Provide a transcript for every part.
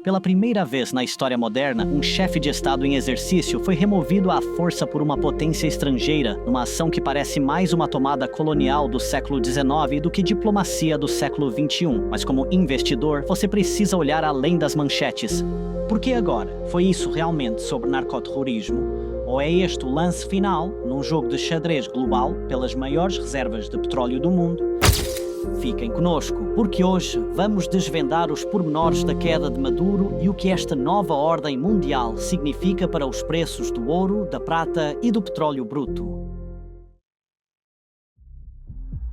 Pela primeira vez na história moderna, um chefe de Estado em exercício foi removido à força por uma potência estrangeira, numa ação que parece mais uma tomada colonial do século XIX do que diplomacia do século XXI. Mas como investidor, você precisa olhar além das manchetes. Por que agora? Foi isso realmente sobre narcoterrorismo? Ou é este o lance final, num jogo de xadrez global, pelas maiores reservas de petróleo do mundo? Fiquem conosco, porque hoje vamos desvendar os pormenores da queda de Maduro e o que esta nova ordem mundial significa para os preços do ouro, da prata e do petróleo bruto.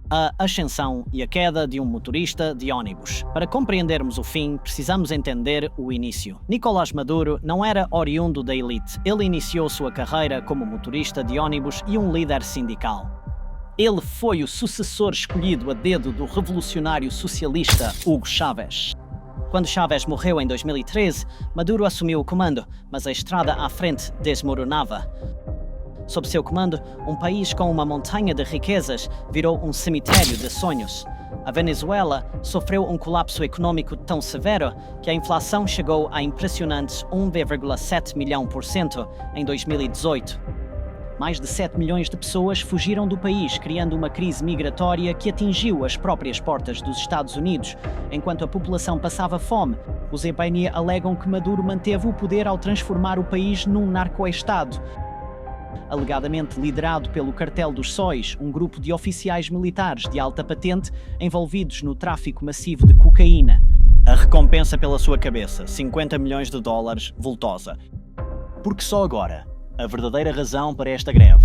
A ascensão e a queda de um motorista de ônibus. Para compreendermos o fim, precisamos entender o início. Nicolás Maduro não era oriundo da elite. Ele iniciou sua carreira como motorista de ônibus e um líder sindical. Ele foi o sucessor escolhido a dedo do revolucionário socialista Hugo Chávez. Quando Chávez morreu em 2013, Maduro assumiu o comando, mas a estrada à frente desmoronava. Sob seu comando, um país com uma montanha de riquezas virou um cemitério de sonhos. A Venezuela sofreu um colapso econômico tão severo que a inflação chegou a impressionantes 1,7 milhão por cento em 2018. Mais de 7 milhões de pessoas fugiram do país, criando uma crise migratória que atingiu as próprias portas dos Estados Unidos. Enquanto a população passava fome, os EPN alegam que Maduro manteve o poder ao transformar o país num narcoestado. Alegadamente liderado pelo Cartel dos Sóis, um grupo de oficiais militares de alta patente envolvidos no tráfico massivo de cocaína. A recompensa pela sua cabeça, 50 milhões de dólares, vultosa. Porque só agora, a verdadeira razão para esta greve.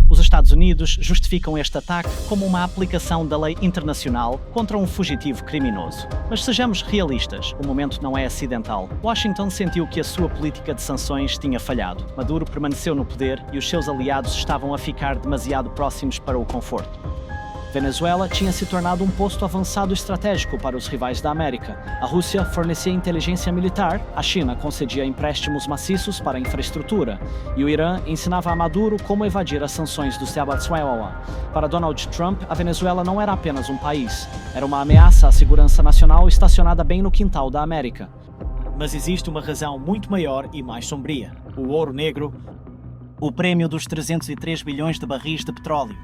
Os Estados Unidos justificam este ataque como uma aplicação da lei internacional contra um fugitivo criminoso. Mas sejamos realistas, o momento não é acidental. Washington sentiu que a sua política de sanções tinha falhado. Maduro permaneceu no poder e os seus aliados estavam a ficar demasiado próximos para o conforto. Venezuela tinha se tornado um posto avançado estratégico para os rivais da América. A Rússia fornecia inteligência militar, a China concedia empréstimos maciços para a infraestrutura e o Irã ensinava a Maduro como evadir as sanções do Venezuela. Para Donald Trump, a Venezuela não era apenas um país, era uma ameaça à segurança nacional estacionada bem no quintal da América. Mas existe uma razão muito maior e mais sombria: o ouro negro, o prêmio dos 303 bilhões de barris de petróleo.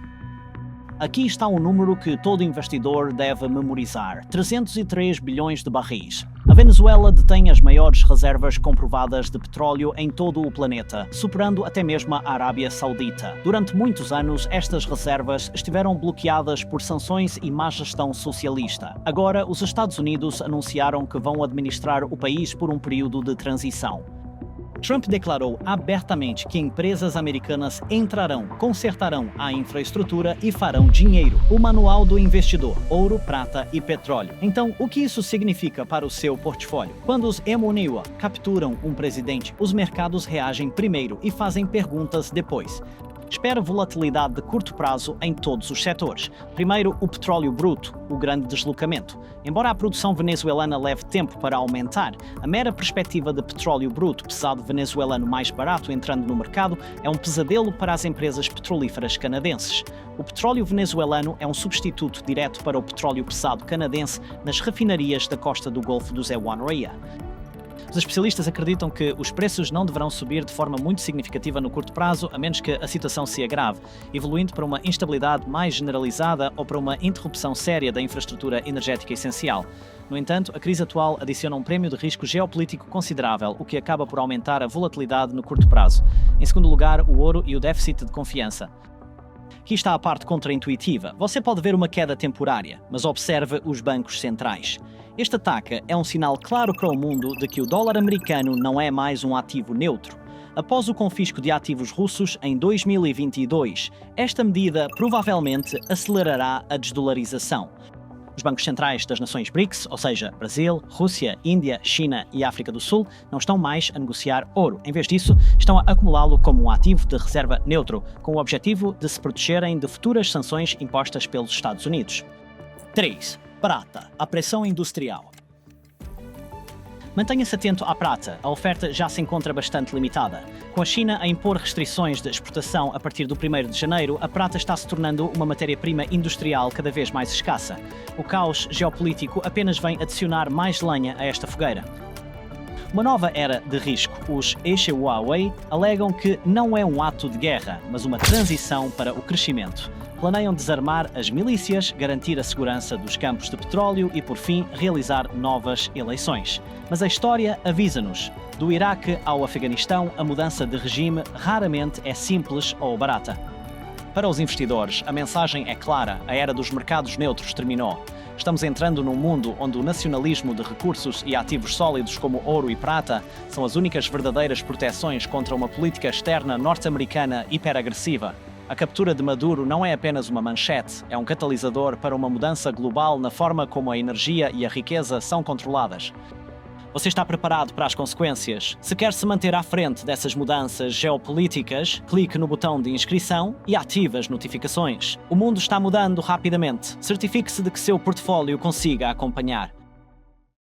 Aqui está um número que todo investidor deve memorizar: 303 bilhões de barris. A Venezuela detém as maiores reservas comprovadas de petróleo em todo o planeta, superando até mesmo a Arábia Saudita. Durante muitos anos, estas reservas estiveram bloqueadas por sanções e má gestão socialista. Agora, os Estados Unidos anunciaram que vão administrar o país por um período de transição. Trump declarou abertamente que empresas americanas entrarão, consertarão a infraestrutura e farão dinheiro. O manual do investidor: ouro, prata e petróleo. Então, o que isso significa para o seu portfólio? Quando os Emoniwa capturam um presidente, os mercados reagem primeiro e fazem perguntas depois. Espera volatilidade de curto prazo em todos os setores. Primeiro, o petróleo bruto, o grande deslocamento. Embora a produção venezuelana leve tempo para aumentar, a mera perspectiva de petróleo bruto pesado venezuelano mais barato entrando no mercado é um pesadelo para as empresas petrolíferas canadenses. O petróleo venezuelano é um substituto direto para o petróleo pesado canadense nas refinarias da costa do Golfo do Zewan-Ria. Os especialistas acreditam que os preços não deverão subir de forma muito significativa no curto prazo, a menos que a situação se agrave, evoluindo para uma instabilidade mais generalizada ou para uma interrupção séria da infraestrutura energética essencial. No entanto, a crise atual adiciona um prémio de risco geopolítico considerável, o que acaba por aumentar a volatilidade no curto prazo. Em segundo lugar, o ouro e o déficit de confiança. Aqui está a parte contraintuitiva. Você pode ver uma queda temporária, mas observe os bancos centrais. Este ataque é um sinal claro para o mundo de que o dólar americano não é mais um ativo neutro. Após o confisco de ativos russos em 2022, esta medida provavelmente acelerará a desdolarização. Os bancos centrais das nações BRICS, ou seja, Brasil, Rússia, Índia, China e África do Sul, não estão mais a negociar ouro. Em vez disso, estão a acumulá-lo como um ativo de reserva neutro, com o objetivo de se protegerem de futuras sanções impostas pelos Estados Unidos. 3. Prata, a pressão industrial. Mantenha-se atento à prata, a oferta já se encontra bastante limitada. Com a China a impor restrições de exportação a partir do 1º de janeiro, a prata está se tornando uma matéria-prima industrial cada vez mais escassa. O caos geopolítico apenas vem adicionar mais lenha a esta fogueira. Uma nova era de risco. Os Huawei alegam que não é um ato de guerra, mas uma transição para o crescimento. Planeiam desarmar as milícias, garantir a segurança dos campos de petróleo e, por fim, realizar novas eleições. Mas a história avisa-nos. Do Iraque ao Afeganistão, a mudança de regime raramente é simples ou barata. Para os investidores, a mensagem é clara: a era dos mercados neutros terminou. Estamos entrando num mundo onde o nacionalismo de recursos e ativos sólidos como ouro e prata são as únicas verdadeiras proteções contra uma política externa norte-americana hiperagressiva. A captura de Maduro não é apenas uma manchete, é um catalisador para uma mudança global na forma como a energia e a riqueza são controladas. Você está preparado para as consequências? Se quer se manter à frente dessas mudanças geopolíticas, clique no botão de inscrição e ative as notificações. O mundo está mudando rapidamente. Certifique-se de que seu portfólio consiga acompanhar.